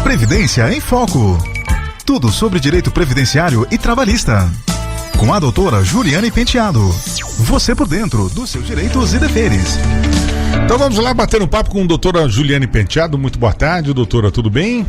Previdência em Foco. Tudo sobre direito previdenciário e trabalhista. Com a doutora Juliane Penteado. Você por dentro dos seus direitos e deveres. Então vamos lá bater um papo com a doutora Juliane Penteado. Muito boa tarde, doutora, tudo bem?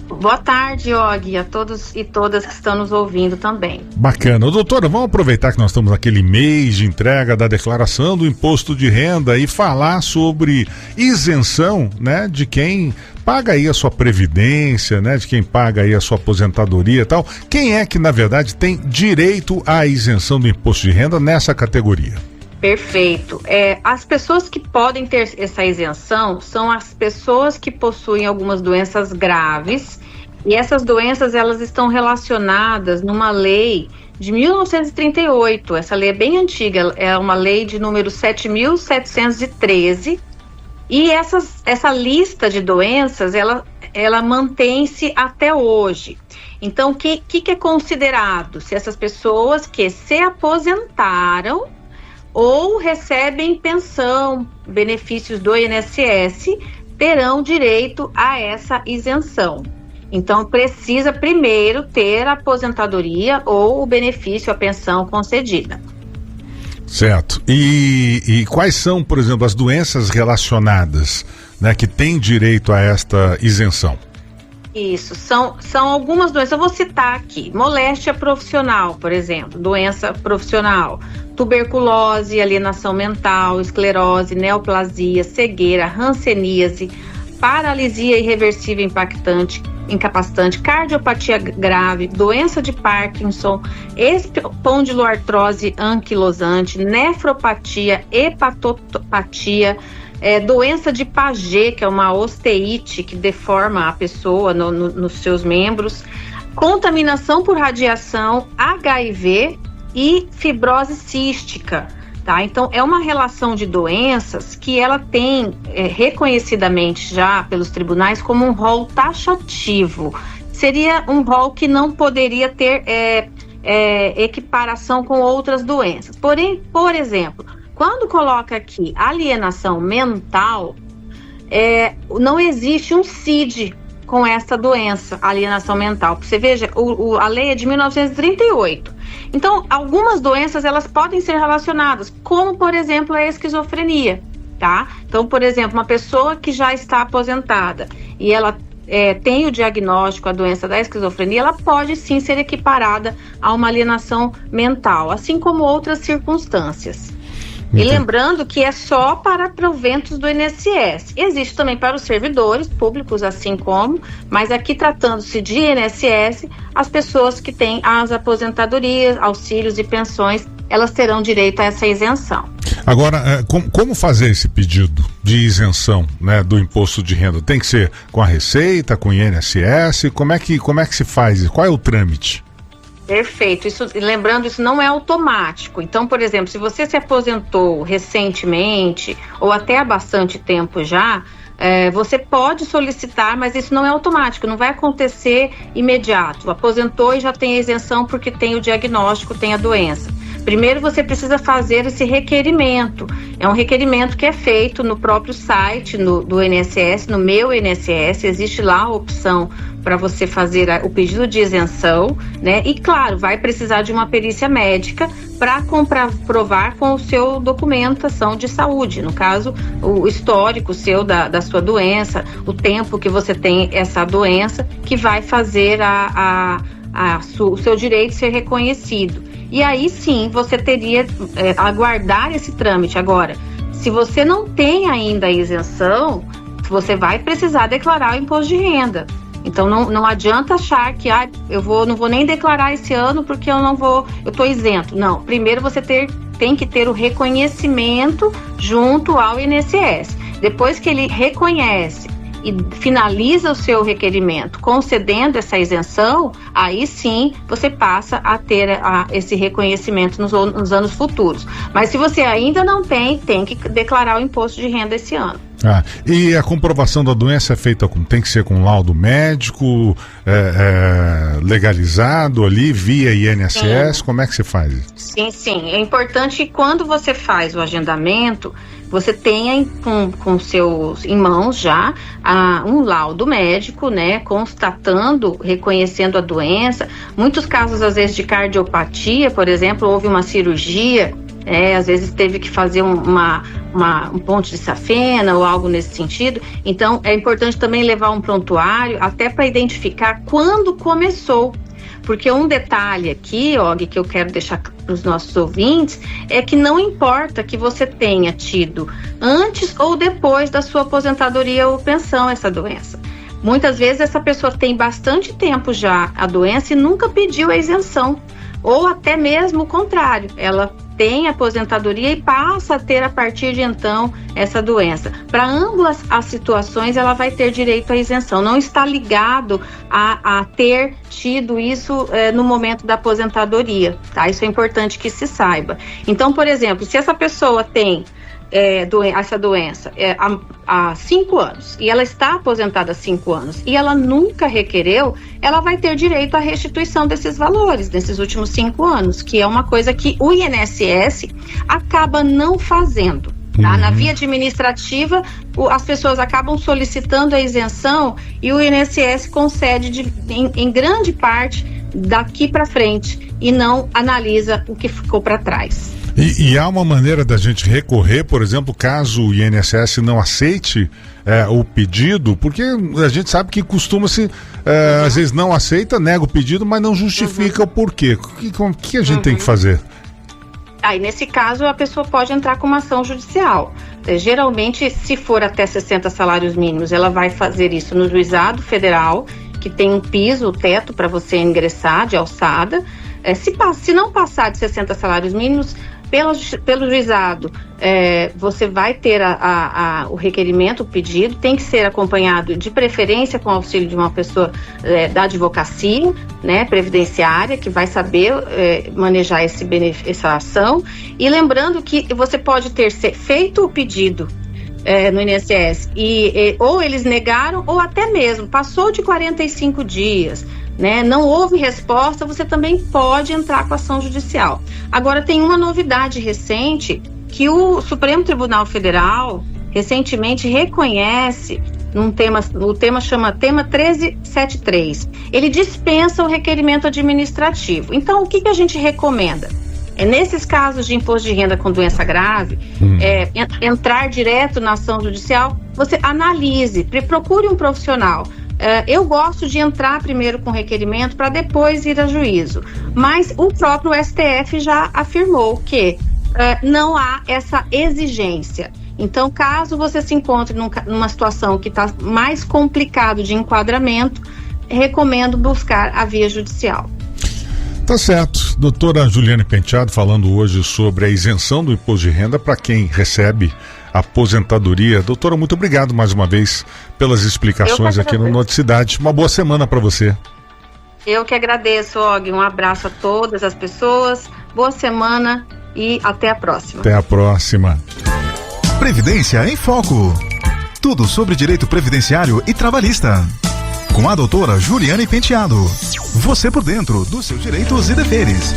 Boa tarde, Og, a todos e todas que estão nos ouvindo também. Bacana. Doutora, vamos aproveitar que nós estamos naquele mês de entrega da declaração do imposto de renda e falar sobre isenção, né, de quem paga aí a sua previdência, né, de quem paga aí a sua aposentadoria e tal. Quem é que, na verdade, tem direito à isenção do imposto de renda nessa categoria? Perfeito. As pessoas que podem ter essa isenção são as pessoas que possuem algumas doenças graves, e essas doenças elas estão relacionadas numa lei de 1938. Essa lei é bem antiga, é uma lei de número 7.713, e essa lista de doenças ela mantém-se até hoje. Então, o que é considerado? Se essas pessoas que se aposentaram ou recebem pensão, benefícios do INSS, terão direito a essa isenção. Então, precisa primeiro ter a aposentadoria ou o benefício, a pensão concedida. Certo. E quais são, por exemplo, as doenças relacionadas, né, que têm direito a esta isenção? Isso, são algumas doenças. Eu vou citar aqui: moléstia profissional, por exemplo, doença profissional, tuberculose, alienação mental, esclerose, neoplasia, cegueira, hanseníase, paralisia irreversível incapacitante, cardiopatia grave, doença de Parkinson, espondiloartrose anquilosante, nefropatia, hepatopatia, doença de Paget, que é uma osteite que deforma a pessoa nos seus membros, contaminação por radiação, HIV e fibrose cística, tá? Então, é uma relação de doenças que ela tem reconhecidamente já pelos tribunais como um rol taxativo. Seria um rol que não poderia ter equiparação com outras doenças. Porém, por exemplo, quando coloca aqui alienação mental, não existe um CID com essa doença, alienação mental. Você veja, a lei é de 1938. Então, algumas doenças, elas podem ser relacionadas, como, por exemplo, a esquizofrenia, tá? Então, por exemplo, uma pessoa que já está aposentada e ela tem o diagnóstico, a doença da esquizofrenia, ela pode sim ser equiparada a uma alienação mental, assim como outras circunstâncias. E lembrando que é só para proventos do INSS. Existe também para os servidores públicos, assim como, mas aqui tratando-se de INSS, as pessoas que têm as aposentadorias, auxílios e pensões, elas terão direito a essa isenção. Agora, como fazer esse pedido de isenção, né, do imposto de renda? Tem que ser com a Receita, com o INSS? Como é que se faz isso? Qual é o trâmite? Perfeito. Lembrando, isso não é automático. Então, por exemplo, se você se aposentou recentemente ou até há bastante tempo já, você pode solicitar, mas isso não é automático, não vai acontecer imediato. Aposentou e já tem a isenção porque tem o diagnóstico, tem a doença. Primeiro você precisa fazer esse requerimento. É um requerimento que é feito no próprio site do INSS, no Meu INSS, existe lá a opção para você fazer o pedido de isenção, né? E claro, vai precisar de uma perícia médica para comprovar com o seu documentação de saúde, no caso, o histórico seu da sua doença, o tempo que você tem essa doença, que vai fazer o seu direito ser reconhecido. E aí sim, você teria aguardar esse trâmite. Agora, se você não tem ainda a isenção, você vai precisar declarar o imposto de renda. Então não adianta achar que eu não vou nem declarar esse ano porque eu estou isento. Não, primeiro você tem que ter o reconhecimento junto ao INSS. Depois que ele reconhece e finaliza o seu requerimento concedendo essa isenção, aí sim você passa a ter esse reconhecimento nos anos futuros. Mas se você ainda não tem que declarar o imposto de renda esse ano. E a comprovação da doença é feita tem que ser com laudo médico, legalizado ali, via INSS, como é que você faz isso? Sim. É importante que quando você faz o agendamento, você tenha em mãos já um laudo médico, né, constatando, reconhecendo a doença. Muitos casos, às vezes, de cardiopatia, por exemplo, houve uma cirurgia, às vezes teve que fazer um ponte de safena ou algo nesse sentido. Então, é importante também levar um prontuário, até para identificar quando começou. Porque um detalhe aqui, Og, que eu quero deixar para os nossos ouvintes, é que não importa que você tenha tido antes ou depois da sua aposentadoria ou pensão essa doença. Muitas vezes essa pessoa tem bastante tempo já a doença e nunca pediu a isenção. Ou até mesmo o contrário, ela tem aposentadoria e passa a ter a partir de então essa doença. Para ambas as situações ela vai ter direito à isenção, não está ligado a ter tido isso no momento da aposentadoria, tá? Isso é importante que se saiba. Então, por exemplo, se essa pessoa tem essa doença há 5 anos e ela está aposentada há 5 anos e ela nunca requereu, ela vai ter direito à restituição desses valores nesses últimos 5 anos, que é uma coisa que o INSS acaba não fazendo. Tá? Na via administrativa, as pessoas acabam solicitando a isenção e o INSS concede em grande parte daqui para frente e não analisa o que ficou para trás. E há uma maneira da gente recorrer, por exemplo, caso o INSS não aceite o pedido, porque a gente sabe que costuma-se, às vezes não aceita, nega o pedido, mas não justifica o porquê. O que a gente tem que fazer? Aí, nesse caso, a pessoa pode entrar com uma ação judicial. Geralmente, se for até 60 salários mínimos, ela vai fazer isso no juizado federal, que tem um piso, o teto para você ingressar de alçada. Se não passar de 60 salários mínimos, pelo juizado, você vai ter o requerimento, o pedido, tem que ser acompanhado de preferência com o auxílio de uma pessoa da advocacia, né, previdenciária, que vai saber manejar essa ação. E lembrando que você pode ter feito o pedido no INSS ou eles negaram, ou até mesmo passou de 45 dias, né, não houve resposta, você também pode entrar com ação judicial. Agora, tem uma novidade recente que o Supremo Tribunal Federal recentemente reconhece o tema chama tema 1373. Ele dispensa o requerimento administrativo. Então, o que a gente recomenda? Nesses casos de imposto de renda com doença grave, entrar direto na ação judicial, você analise, procure um profissional. Eu gosto de entrar primeiro com requerimento para depois ir a juízo, mas o próprio STF já afirmou que não há essa exigência. Então, caso você se encontre numa situação que está mais complicado de enquadramento, recomendo buscar a via judicial. Tá certo. Doutora Juliane Penteado falando hoje sobre a isenção do imposto de renda para quem recebe aposentadoria. Doutora, muito obrigado mais uma vez pelas explicações aqui no Noticidade. Uma boa semana para você. Eu que agradeço, Og. Um abraço a todas as pessoas. Boa semana e até a próxima. Até a próxima. Previdência em Foco. Tudo sobre direito previdenciário e trabalhista. Com a doutora Juliane Penteado. Você por dentro dos seus direitos e deveres.